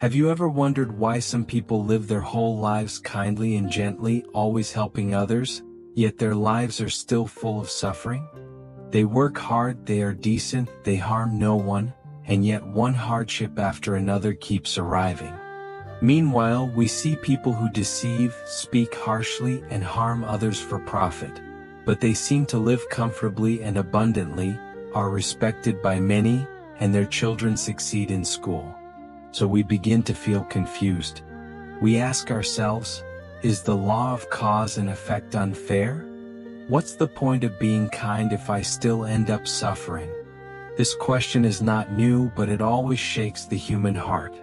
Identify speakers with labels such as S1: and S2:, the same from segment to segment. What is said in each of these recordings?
S1: Have you ever wondered why some people live their whole lives kindly and gently, always helping others, yet their lives are still full of suffering? They work hard, they are decent, they harm no one, and yet one hardship after another keeps arriving. Meanwhile, we see people who deceive, speak harshly, and harm others for profit, but they seem to live comfortably and abundantly, are respected by many, and their children succeed in school. So we begin to feel confused. We ask ourselves, is the law of cause and effect unfair? What's the point of being kind if I still end up suffering? This question is not new, but it always shakes the human heart.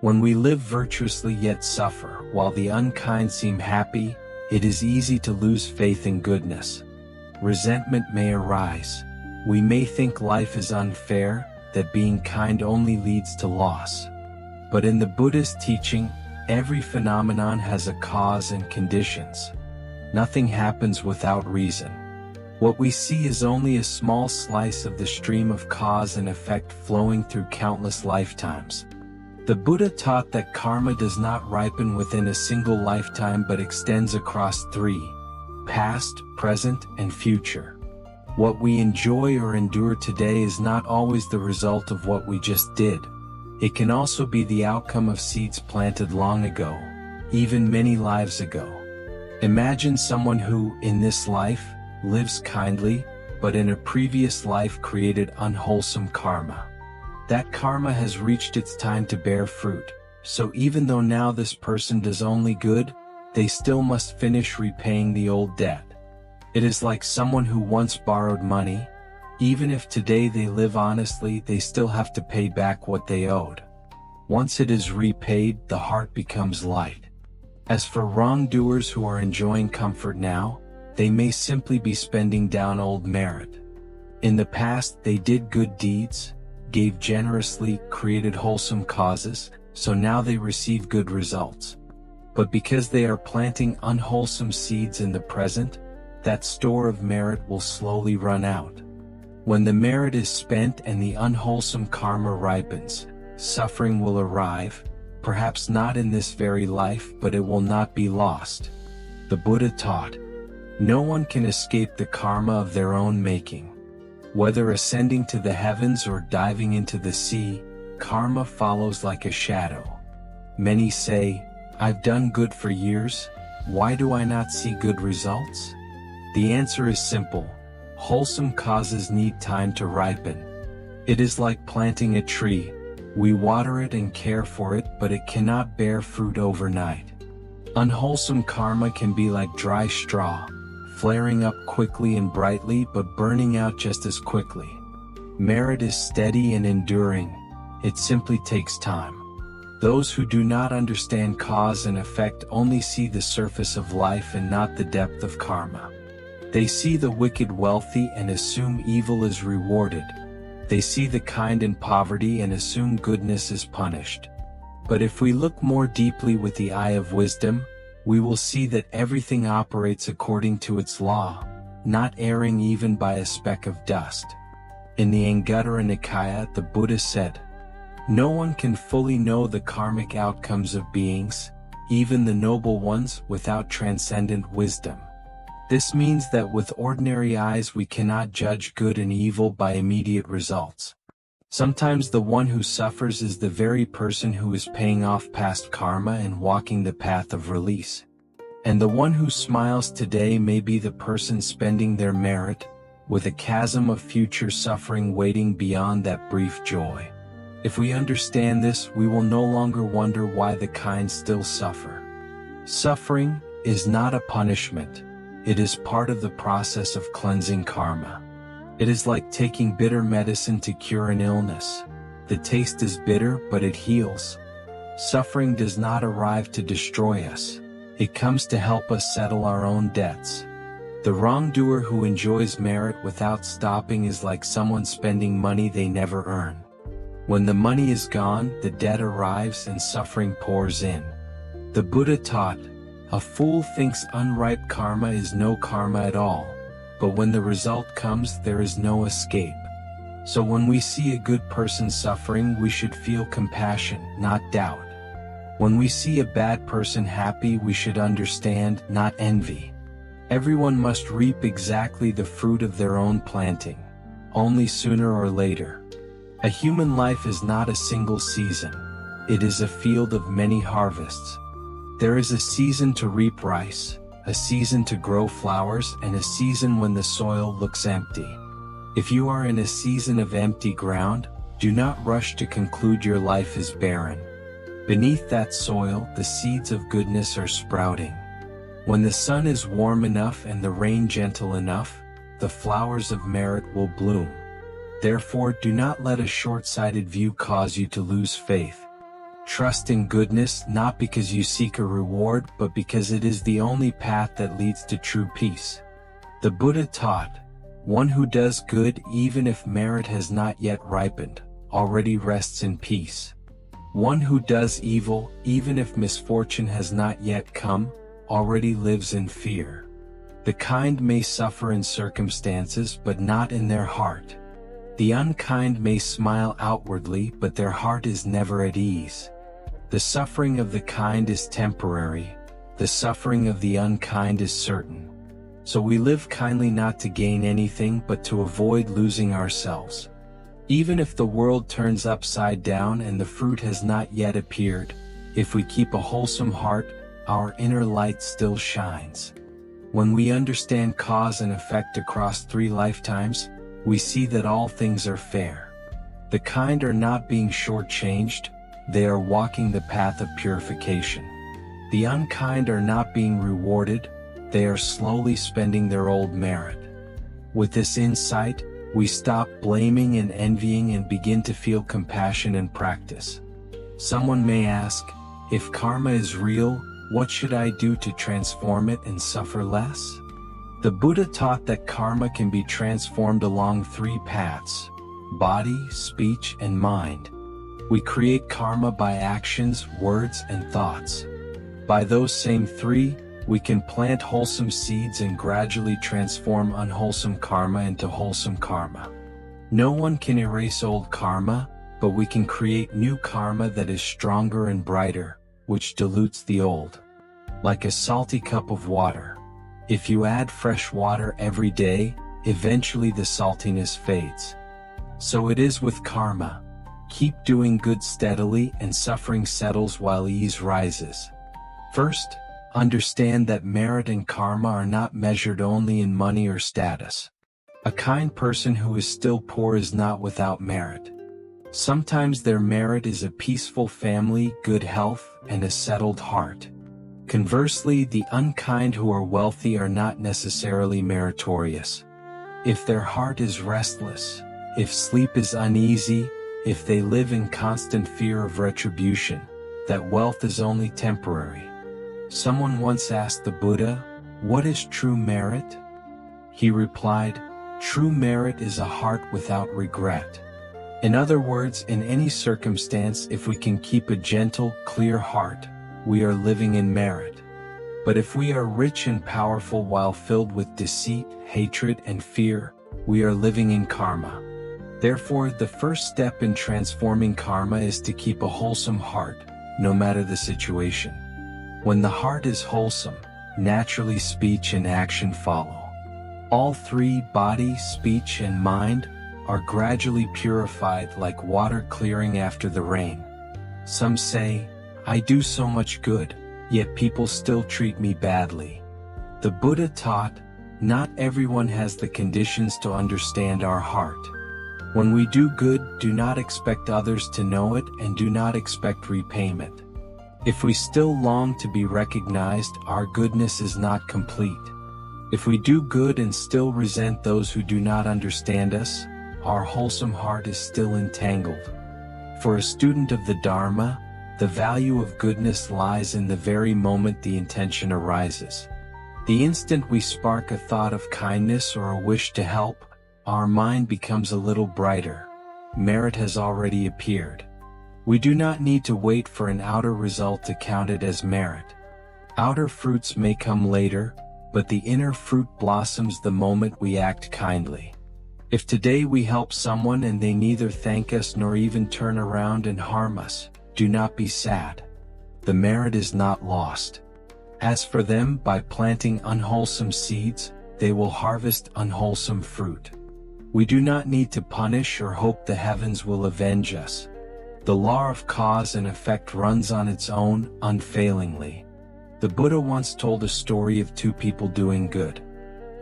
S1: When we live virtuously yet suffer, while the unkind seem happy, it is easy to lose faith in goodness. Resentment may arise. We may think life is unfair, that being kind only leads to loss. But in the Buddhist teaching, every phenomenon has a cause and conditions. Nothing happens without reason. What we see is only a small slice of the stream of cause and effect flowing through countless lifetimes. The Buddha taught that karma does not ripen within a single lifetime but extends across three: past, present, and future. What we enjoy or endure today is not always the result of what we just did. It can also be the outcome of seeds planted long ago, even many lives ago. Imagine someone who, in this life, lives kindly, but in a previous life created unwholesome karma. That karma has reached its time to bear fruit, so even though now this person does only good, they still must finish repaying the old debt. It is like someone who once borrowed money. Even if today they live honestly, they still have to pay back what they owed. Once it is repaid, the heart becomes light. As for wrongdoers who are enjoying comfort now, they may simply be spending down old merit. In the past, they did good deeds, gave generously, created wholesome causes, so now they receive good results. But because they are planting unwholesome seeds in the present, that store of merit will slowly run out. When the merit is spent and the unwholesome karma ripens, suffering will arrive, perhaps not in this very life, but it will not be lost. The Buddha taught, no one can escape the karma of their own making. Whether ascending to the heavens or diving into the sea, karma follows like a shadow. Many say, I've done good for years, why do I not see good results? The answer is simple. Wholesome causes need time to ripen. It is like planting a tree. We water it and care for it, but it cannot bear fruit overnight. Unwholesome karma can be like dry straw, flaring up quickly and brightly but burning out just as quickly. Merit is steady and enduring. It simply takes time. Those who do not understand cause and effect only see the surface of life and not the depth of karma. They see the wicked wealthy and assume evil is rewarded. They see the kind in poverty and assume goodness is punished. But if we look more deeply with the eye of wisdom, we will see that everything operates according to its law, not erring even by a speck of dust. In the Anguttara Nikaya, the Buddha said, no one can fully know the karmic outcomes of beings, even the noble ones, without transcendent wisdom. This means that with ordinary eyes we cannot judge good and evil by immediate results. Sometimes the one who suffers is the very person who is paying off past karma and walking the path of release. And the one who smiles today may be the person spending their merit, with a chasm of future suffering waiting beyond that brief joy. If we understand this, we will no longer wonder why the kind still suffer. Suffering is not a punishment. It is part of the process of cleansing karma. It is like taking bitter medicine to cure an illness. The taste is bitter, but it heals. Suffering does not arrive to destroy us. It comes to help us settle our own debts. The wrongdoer who enjoys merit without stopping is like someone spending money they never earn. When the money is gone, the debt arrives and suffering pours in. The Buddha taught, a fool thinks unripe karma is no karma at all, but when the result comes, there is no escape. So when we see a good person suffering, we should feel compassion, not doubt. When we see a bad person happy, we should understand, not envy. Everyone must reap exactly the fruit of their own planting, only sooner or later. A human life is not a single season. It is a field of many harvests. There is a season to reap rice, a season to grow flowers, and a season when the soil looks empty. If you are in a season of empty ground, do not rush to conclude your life is barren. Beneath that soil, the seeds of goodness are sprouting. When the sun is warm enough and the rain gentle enough, the flowers of merit will bloom. Therefore, do not let a short-sighted view cause you to lose faith. Trust in goodness, not because you seek a reward, but because it is the only path that leads to true peace. The Buddha taught, "One who does good, even if merit has not yet ripened, already rests in peace. One who does evil, even if misfortune has not yet come, already lives in fear. The kind may suffer in circumstances, but not in their heart. The unkind may smile outwardly, but their heart is never at ease. The suffering of the kind is temporary, the suffering of the unkind is certain. So we live kindly not to gain anything but to avoid losing ourselves. Even if the world turns upside down and the fruit has not yet appeared, if we keep a wholesome heart, our inner light still shines. When we understand cause and effect across 3 lifetimes, we see that all things are fair. The kind are not being shortchanged, they are walking the path of purification. The unkind are not being rewarded, they are slowly spending their old merit. With this insight, we stop blaming and envying and begin to feel compassion and practice. Someone may ask, if karma is real, what should I do to transform it and suffer less? The Buddha taught that karma can be transformed along 3 paths: body, speech, and mind. We create karma by actions, words, and thoughts. By those same 3, we can plant wholesome seeds and gradually transform unwholesome karma into wholesome karma. No one can erase old karma, but we can create new karma that is stronger and brighter, which dilutes the old. Like a salty cup of water. If you add fresh water every day, eventually the saltiness fades. So it is with karma. Keep doing good steadily and suffering settles while ease rises. First, understand that merit and karma are not measured only in money or status. A kind person who is still poor is not without merit. Sometimes their merit is a peaceful family, good health, and a settled heart. Conversely, the unkind who are wealthy are not necessarily meritorious. If their heart is restless, if sleep is uneasy, if they live in constant fear of retribution, that wealth is only temporary. Someone once asked the Buddha, "What is true merit?" He replied, "True merit is a heart without regret." In other words, in any circumstance, if we can keep a gentle, clear heart, we are living in merit. But if we are rich and powerful while filled with deceit, hatred, and fear, we are living in karma. Therefore, the first step in transforming karma is to keep a wholesome heart, no matter the situation. When the heart is wholesome, naturally speech and action follow. All 3, body, speech, and mind, are gradually purified like water clearing after the rain. Some say, "I do so much good, yet people still treat me badly." The Buddha taught, not everyone has the conditions to understand our heart. When we do good, do not expect others to know it and do not expect repayment. If we still long to be recognized, our goodness is not complete. If we do good and still resent those who do not understand us, our wholesome heart is still entangled. For a student of the Dharma, the value of goodness lies in the very moment the intention arises. The instant we spark a thought of kindness or a wish to help, our mind becomes a little brighter. Merit has already appeared. We do not need to wait for an outer result to count it as merit. Outer fruits may come later, but the inner fruit blossoms the moment we act kindly. If today we help someone and they neither thank us nor even turn around and harm us, do not be sad. The merit is not lost. As for them, by planting unwholesome seeds, they will harvest unwholesome fruit. We do not need to punish or hope the heavens will avenge us. The law of cause and effect runs on its own, unfailingly. The Buddha once told a story of two people doing good.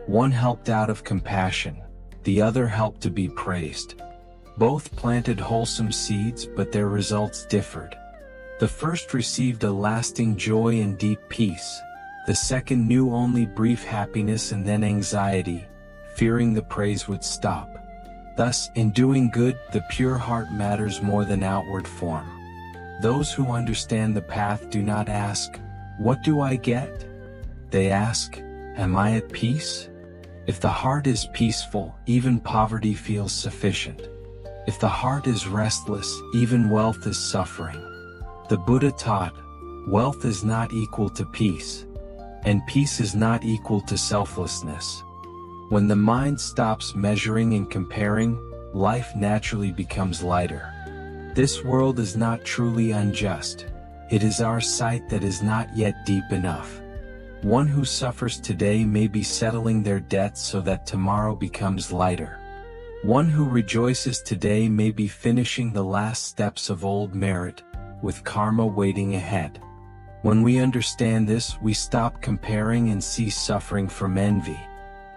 S1: One helped out of compassion, the other helped to be praised. Both planted wholesome seeds, but their results differed. The first received a lasting joy and deep peace. The second knew only brief happiness and then anxiety, fearing the praise would stop. Thus, in doing good, the pure heart matters more than outward form. Those who understand the path do not ask, "What do I get?" They ask, "Am I at peace?" If the heart is peaceful, even poverty feels sufficient. If the heart is restless, even wealth is suffering. The Buddha taught, wealth is not equal to peace, and peace is not equal to selflessness. When the mind stops measuring and comparing, life naturally becomes lighter. This world is not truly unjust. It is our sight that is not yet deep enough. One who suffers today may be settling their debts so that tomorrow becomes lighter. One who rejoices today may be finishing the last steps of old merit, with karma waiting ahead. When we understand this, we stop comparing and cease suffering from envy.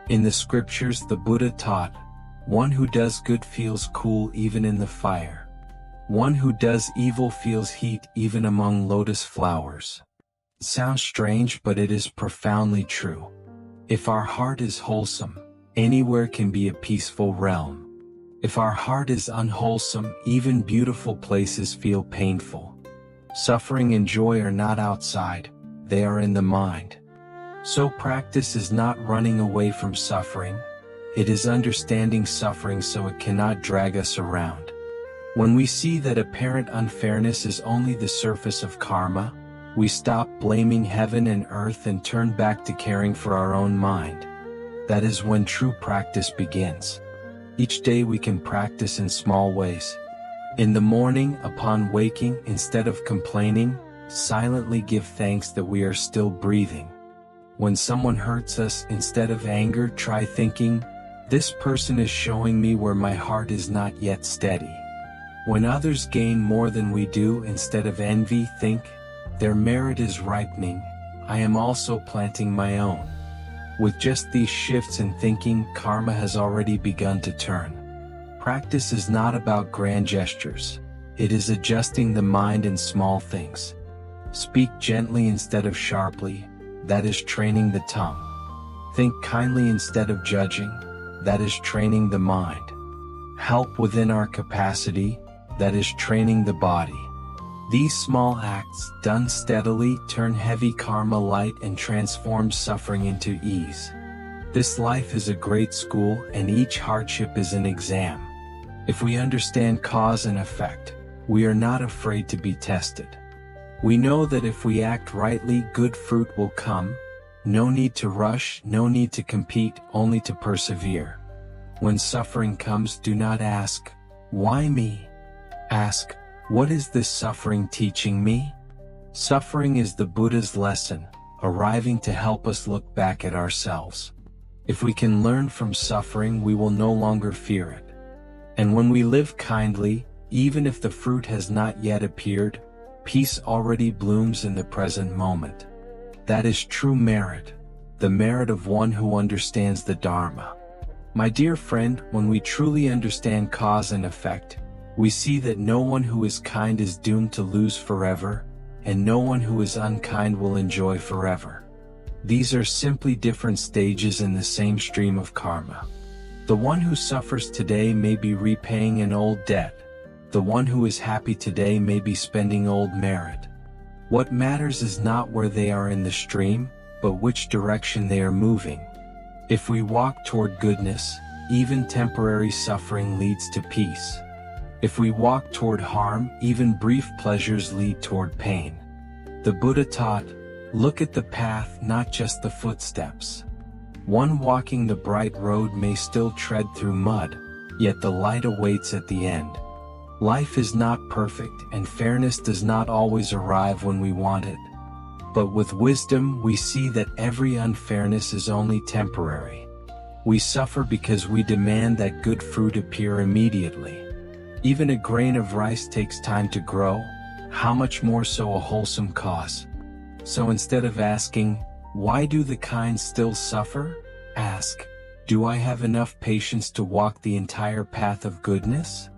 S1: In the scriptures, the Buddha taught, one who does good feels cool even in the fire. One who does evil feels heat even among lotus flowers. It sounds strange, but it is profoundly true. If our heart is wholesome, anywhere can be a peaceful realm. If our heart is unwholesome, even beautiful places feel painful. Suffering and joy are not outside, they are in the mind. So practice is not running away from suffering, it is understanding suffering so it cannot drag us around. When we see that apparent unfairness is only the surface of karma, we stop blaming heaven and earth and turn back to caring for our own mind. That is when true practice begins. Each day we can practice in small ways. In the morning, upon waking, instead of complaining, silently give thanks that we are still breathing. When someone hurts us, instead of anger, try thinking, this person is showing me where my heart is not yet steady. When others gain more than we do, instead of envy, think, their merit is ripening, I am also planting my own. With just these shifts in thinking, karma has already begun to turn. Practice is not about grand gestures. It is adjusting the mind in small things. Speak gently instead of sharply, that is training the tongue. Think kindly instead of judging, that is training the mind. Help within our capacity, that is training the body. These small acts, done steadily, turn heavy karma light and transform suffering into ease. This life is a great school, and each hardship is an exam. If we understand cause and effect, we are not afraid to be tested. We know that if we act rightly, good fruit will come. No need to rush, no need to compete, only to persevere. When suffering comes, do not ask, why me? Ask, what is this suffering teaching me? Suffering is the Buddha's lesson, arriving to help us look back at ourselves. If we can learn from suffering, we will no longer fear it. And when we live kindly, even if the fruit has not yet appeared, peace already blooms in the present moment. That is true merit, the merit of one who understands the Dharma. My dear friend, when we truly understand cause and effect, we see that no one who is kind is doomed to lose forever, and no one who is unkind will enjoy forever. These are simply different stages in the same stream of karma. The one who suffers today may be repaying an old debt. The one who is happy today may be spending old merit. What matters is not where they are in the stream, but which direction they are moving. If we walk toward goodness, even temporary suffering leads to peace. If we walk toward harm, even brief pleasures lead toward pain. The Buddha taught, look at the path, not just the footsteps. One walking the bright road may still tread through mud, yet the light awaits at the end. Life is not perfect, and fairness does not always arrive when we want it. But with wisdom, we see that every unfairness is only temporary. We suffer because we demand that good fruit appear immediately. Even a grain of rice takes time to grow, how much more so a wholesome cause? So instead of asking, "Why do the kind still suffer?" ask, "Do I have enough patience to walk the entire path of goodness?"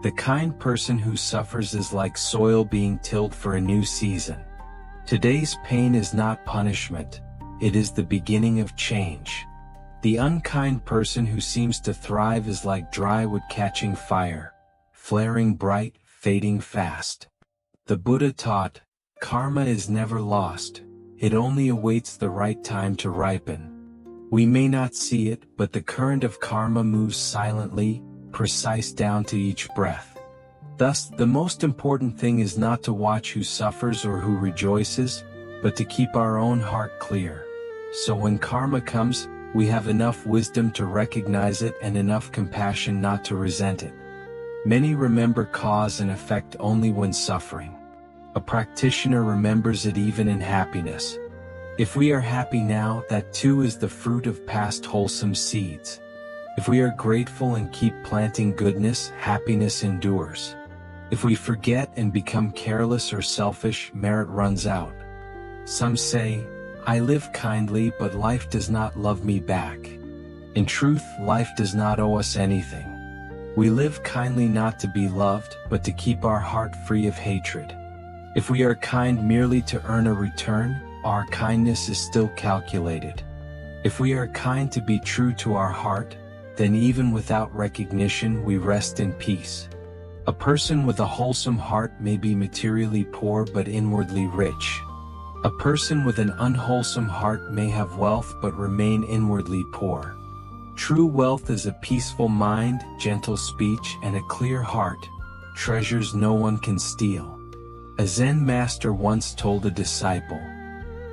S1: The kind person who suffers is like soil being tilled for a new season. Today's pain is not punishment, it is the beginning of change. The unkind person who seems to thrive is like dry wood catching fire, flaring bright, fading fast. The Buddha taught, karma is never lost, it only awaits the right time to ripen. We may not see it, but the current of karma moves silently, precise down to each breath. Thus, the most important thing is not to watch who suffers or who rejoices, but to keep our own heart clear. So when karma comes, we have enough wisdom to recognize it and enough compassion not to resent it. Many remember cause and effect only when suffering. A practitioner remembers it even in happiness. If we are happy now, that too is the fruit of past wholesome seeds. If we are grateful and keep planting goodness, happiness endures. If we forget and become careless or selfish, merit runs out. Some say, "I live kindly, but life does not love me back." In truth, life does not owe us anything. We live kindly not to be loved, but to keep our heart free of hatred. If we are kind merely to earn a return, our kindness is still calculated. If we are kind to be true to our heart, then even without recognition we rest in peace. A person with a wholesome heart may be materially poor but inwardly rich. A person with an unwholesome heart may have wealth but remain inwardly poor. True wealth is a peaceful mind, gentle speech, and a clear heart, treasures no one can steal. A Zen master once told a disciple,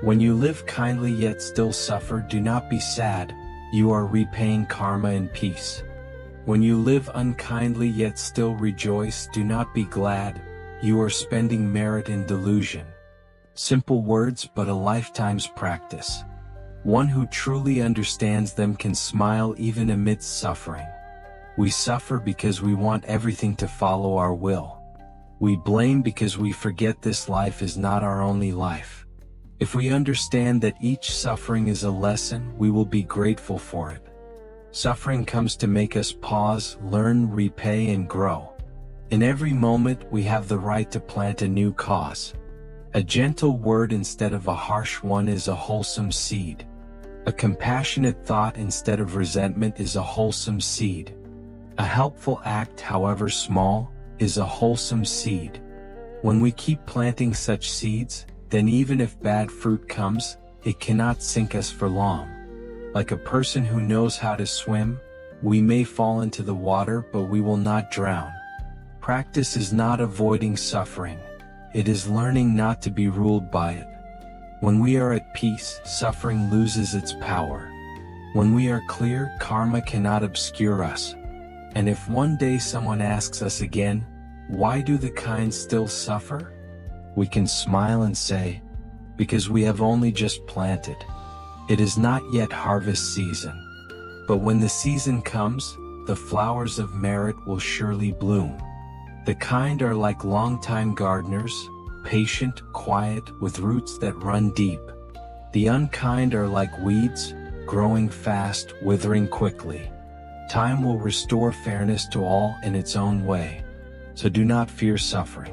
S1: "When you live kindly yet still suffer, do not be sad, you are repaying karma in peace. When you live unkindly yet still rejoice, do not be glad, you are spending merit in delusion." Simple words, but a lifetime's practice. One who truly understands them can smile even amidst suffering. We suffer because we want everything to follow our will. We blame because we forget this life is not our only life. If we understand that each suffering is a lesson, we will be grateful for it. Suffering comes to make us pause, learn, repay, and grow. In every moment, we have the right to plant a new cause. A gentle word instead of a harsh one is a wholesome seed. A compassionate thought instead of resentment is a wholesome seed. A helpful act, however small, is a wholesome seed. When we keep planting such seeds, then even if bad fruit comes, it cannot sink us for long. Like a person who knows how to swim, we may fall into the water but we will not drown. Practice is not avoiding suffering, it is learning not to be ruled by it. When we are at peace, suffering loses its power. When we are clear, karma cannot obscure us. And if one day someone asks us again, "Why do the kind still suffer?" we can smile and say, "Because we have only just planted. It is not yet harvest season. But when the season comes, the flowers of merit will surely bloom." The kind are like long-time gardeners, patient, quiet, with roots that run deep. The unkind are like weeds, growing fast, withering quickly. Time will restore fairness to all in its own way. So do not fear suffering.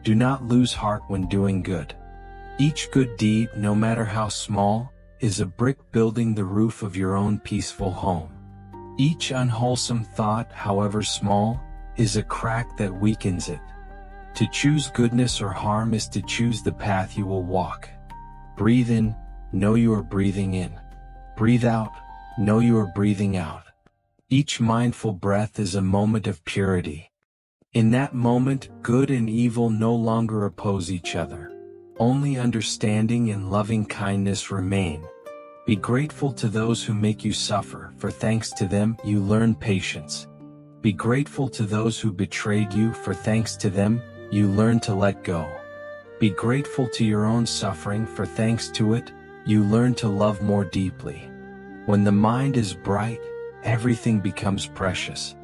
S1: Do not lose heart when doing good. Each good deed, no matter how small, is a brick building the roof of your own peaceful home. Each unwholesome thought, however small, is a crack that weakens it. To choose goodness or harm is to choose the path you will walk. Breathe in, know you are breathing in. Breathe out, know you are breathing out. Each mindful breath is a moment of purity. In that moment, good and evil no longer oppose each other. Only understanding and loving kindness remain. Be grateful to those who make you suffer, for thanks to them, you learn patience. Be grateful to those who betrayed you, for thanks to them, you learn to let go. Be grateful to your own suffering, for thanks to it, you learn to love more deeply. When the mind is bright, everything becomes precious.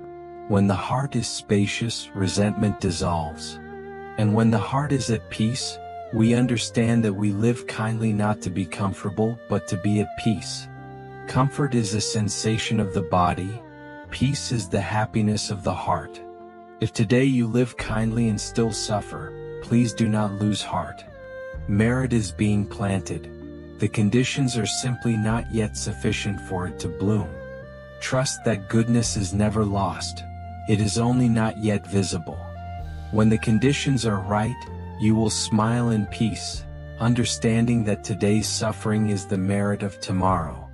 S1: When the heart is spacious, resentment dissolves. And when the heart is at peace, we understand that we live kindly not to be comfortable, but to be at peace. Comfort is a sensation of the body. Peace is the happiness of the heart. If today you live kindly and still suffer, please do not lose heart. Merit is being planted. The conditions are simply not yet sufficient for it to bloom. Trust that goodness is never lost. It is only not yet visible. When the conditions are right, you will smile in peace, understanding that today's suffering is the merit of tomorrow.